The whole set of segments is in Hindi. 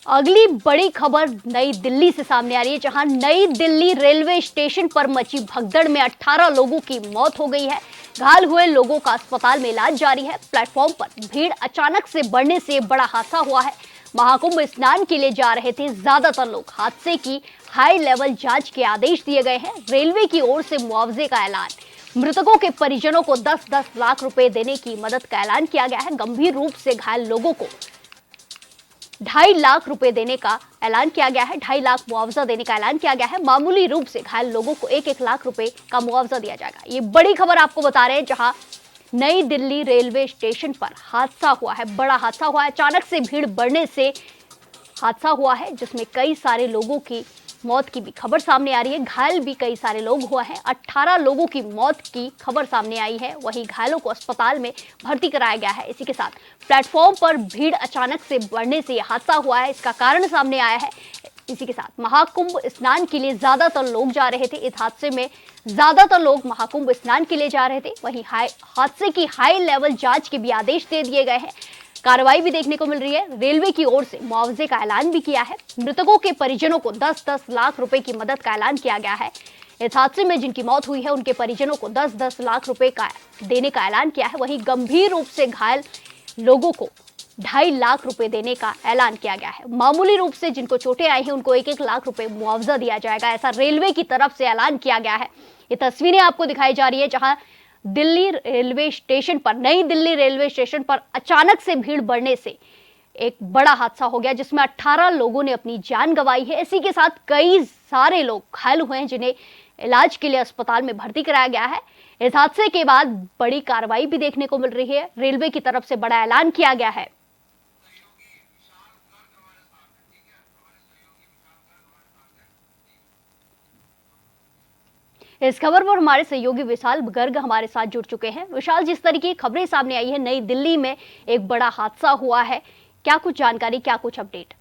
अगली बड़ी खबर नई दिल्ली से सामने आ रही है, जहां नई दिल्ली रेलवे स्टेशन पर मची भगदड़ में 18 लोगों की मौत हो गई है। घायल हुए लोगों का अस्पताल में इलाज जारी है। प्लेटफॉर्म पर भीड़ अचानक से बढ़ने से बड़ा हादसा हुआ है। महाकुंभ स्नान के लिए जा रहे थे ज्यादातर लोग। हादसे की हाई लेवल जांच के आदेश दिए गए हैं। रेलवे की ओर से मुआवजे का ऐलान, मृतकों के परिजनों को 10-10 लाख रुपए देने की मदद का ऐलान किया गया है। गंभीर रूप से घायल लोगों को 2.5 लाख रुपए देने का ऐलान किया गया है। 2.5 लाख मुआवजा देने का ऐलान किया गया है। मामूली रूप से घायल लोगों को 1-1 लाख रुपए का मुआवजा दिया जाएगा। ये बड़ी खबर आपको बता रहे हैं, जहां नई दिल्ली रेलवे स्टेशन पर हादसा हुआ है। बड़ा हादसा हुआ है। अचानक से भीड़ बढ़ने से हादसा हुआ है, जिसमें कई सारे लोगों की मौत की भी खबर सामने आ रही है। घायल भी कई सारे लोग हुए हैं। 18 लोगों की मौत की खबर सामने आई है। वहीं घायलों को अस्पताल में भर्ती कराया गया है। इसी के साथ प्लेटफॉर्म पर भीड़ अचानक से बढ़ने से यह हादसा हुआ है। इसका कारण सामने आया है। इसी के साथ महाकुंभ स्नान के लिए ज्यादातर लोग जा रहे थे। इस हादसे में ज्यादातर लोग महाकुंभ स्नान के लिए जा रहे थे। वहीं हादसे की हाई लेवल जांच के भी आदेश दे दिए गए हैं। कार्रवाई भी देखने को मिल रही है। रेलवे की ओर से मुआवजे का ऐलान भी किया है। मृतकों के परिजनों को 10-10 लाख रुपए की मदद का ऐलान किया गया है। इस हादसे में जिनकी मौत हुई है, उनके परिजनों को 10-10 लाख रुपए का देने का ऐलान किया है। वहीं गंभीर रूप से घायल लोगों को 2.5 लाख रुपए देने का ऐलान किया गया है। मामूली रूप से जिनको चोटें आई हैं, उनको 1-1 लाख रुपए मुआवजा दिया जाएगा, ऐसा रेलवे की तरफ से ऐलान किया गया है। ये तस्वीरें आपको दिखाई जा रही है, जहां दिल्ली रेलवे स्टेशन पर, नई दिल्ली रेलवे स्टेशन पर अचानक से भीड़ बढ़ने से एक बड़ा हादसा हो गया, जिसमें 18 लोगों ने अपनी जान गंवाई है। इसी के साथ कई सारे लोग घायल हुए हैं, जिन्हें इलाज के लिए अस्पताल में भर्ती कराया गया है। इस हादसे के बाद बड़ी कार्रवाई भी देखने को मिल रही है। रेलवे की तरफ से बड़ा ऐलान किया गया है। इस खबर पर हमारे सहयोगी विशाल गर्ग हमारे साथ जुड़ चुके हैं। विशाल, जिस तरीके की खबरें सामने आई है, नई दिल्ली में एक बड़ा हादसा हुआ है, क्या कुछ जानकारी, क्या कुछ अपडेट?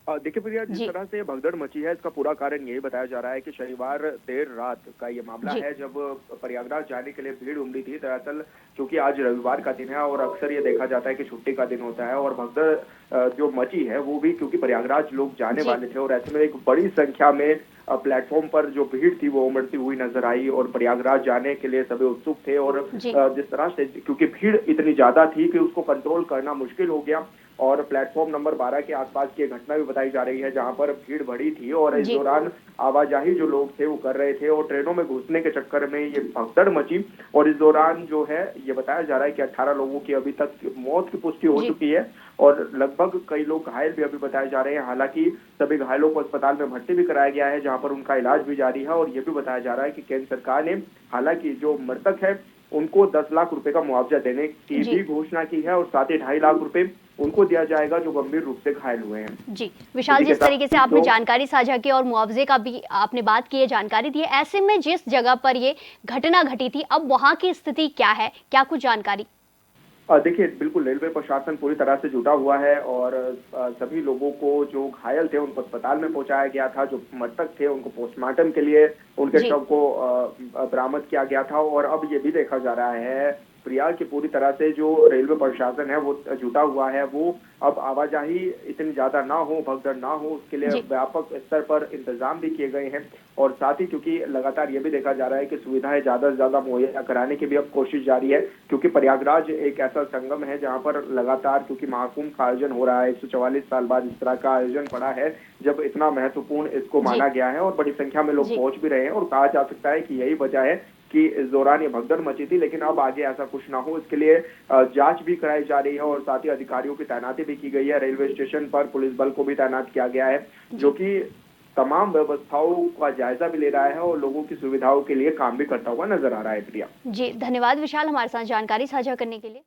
देखिए प्रिया, जिस तरह से भगदड़ मची है, इसका पूरा कारण यही बताया जा रहा है कि शनिवार देर रात का ये मामला है, जब प्रयागराज जाने के लिए भीड़ उमड़ी थी। दरअसल चूंकि आज रविवार का दिन है और अक्सर ये देखा जाता है कि छुट्टी का दिन होता है, और भगदड़ जो मची है वो भी क्योंकि प्रयागराज लोग जाने वाले थे, और ऐसे में एक बड़ी संख्या में प्लेटफॉर्म पर जो भीड़ थी वो उमड़ती हुई नजर आई, और प्रयागराज जाने के लिए सभी उत्सुक थे। और जिस तरह से क्योंकि भीड़ इतनी ज्यादा थी कि उसको कंट्रोल करना मुश्किल हो गया, और प्लेटफॉर्म नंबर 12 के आसपास की घटना भी बताई जा रही है, जहां पर भीड़ बढ़ी थी और इस दौरान आवाजाही जो लोग थे वो कर रहे थे, और ट्रेनों में घुसने के चक्कर में ये भगदड़ मची। और इस दौरान जो है ये बताया जा रहा है कि 18 लोगों की अभी तक मौत की पुष्टि हो चुकी है, और लगभग कई लोग घायल भी अभी बताए जा रहे हैं। हालांकि सभी घायलों को अस्पताल में भर्ती भी कराया गया है, जहां पर उनका इलाज भी जारी है। और ये भी बताया जा रहा है कि केंद्र सरकार ने हालांकि जो मृतक है उनको 10 लाख रुपए का मुआवजा देने की भी घोषणा की है, और साथ ही 2.5 लाख रुपए उनको दिया जाएगा जो गंभीर रूप से घायल हुए हैं। जी विशाल, जिस तरीके से आपने जानकारी साझा की और मुआवजे का भी आपने बात की है, जानकारी दी है, ऐसे में जिस जगह पर ये घटना घटी थी, अब वहां की स्थिति क्या है, क्या कुछ जानकारी? देखिए, बिल्कुल रेलवे प्रशासन पूरी तरह से जुटा हुआ है, और सभी लोगों को जो घायल थे उनको अस्पताल में पहुंचाया गया था। जो मृतक थे उनको पोस्टमार्टम के लिए उनके शव को बरामद किया गया था। और अब ये भी देखा जा रहा है प्रिया की पूरी तरह से जो रेलवे प्रशासन है वो जुटा हुआ है। वो अब आवाजाही इतनी ज्यादा ना हो, भगदड़ ना हो, उसके लिए व्यापक स्तर पर इंतजाम भी किए गए हैं। और साथ ही क्योंकि लगातार ये भी देखा जा रहा है कि सुविधाएं ज्यादा से ज्यादा मुहैया कराने की भी अब कोशिश जारी है, क्योंकि प्रयागराज एक ऐसा संगम है जहां पर लगातार, क्योंकि महाकुंभ का आयोजन हो रहा है, 144 साल बाद इस तरह का आयोजन पड़ा है, जब इतना महत्वपूर्ण इसको माना गया है, और बड़ी संख्या में लोग पहुंच भी रहे हैं। और कहा जा सकता है कि यही वजह है कि इस दौरान ये भगदड़ मची थी। लेकिन अब आगे ऐसा कुछ ना हो, इसके लिए जांच भी कराई जा रही है, और साथ ही अधिकारियों की तैनाती भी की गई है। रेलवे स्टेशन पर पुलिस बल को भी तैनात किया गया है, जो कि तमाम व्यवस्थाओं का जायजा भी ले रहा है और लोगों की सुविधाओं के लिए काम भी करता हुआ नजर आ रहा है। प्रिया जी, धन्यवाद विशाल, हमारे साथ जानकारी साझा करने के लिए।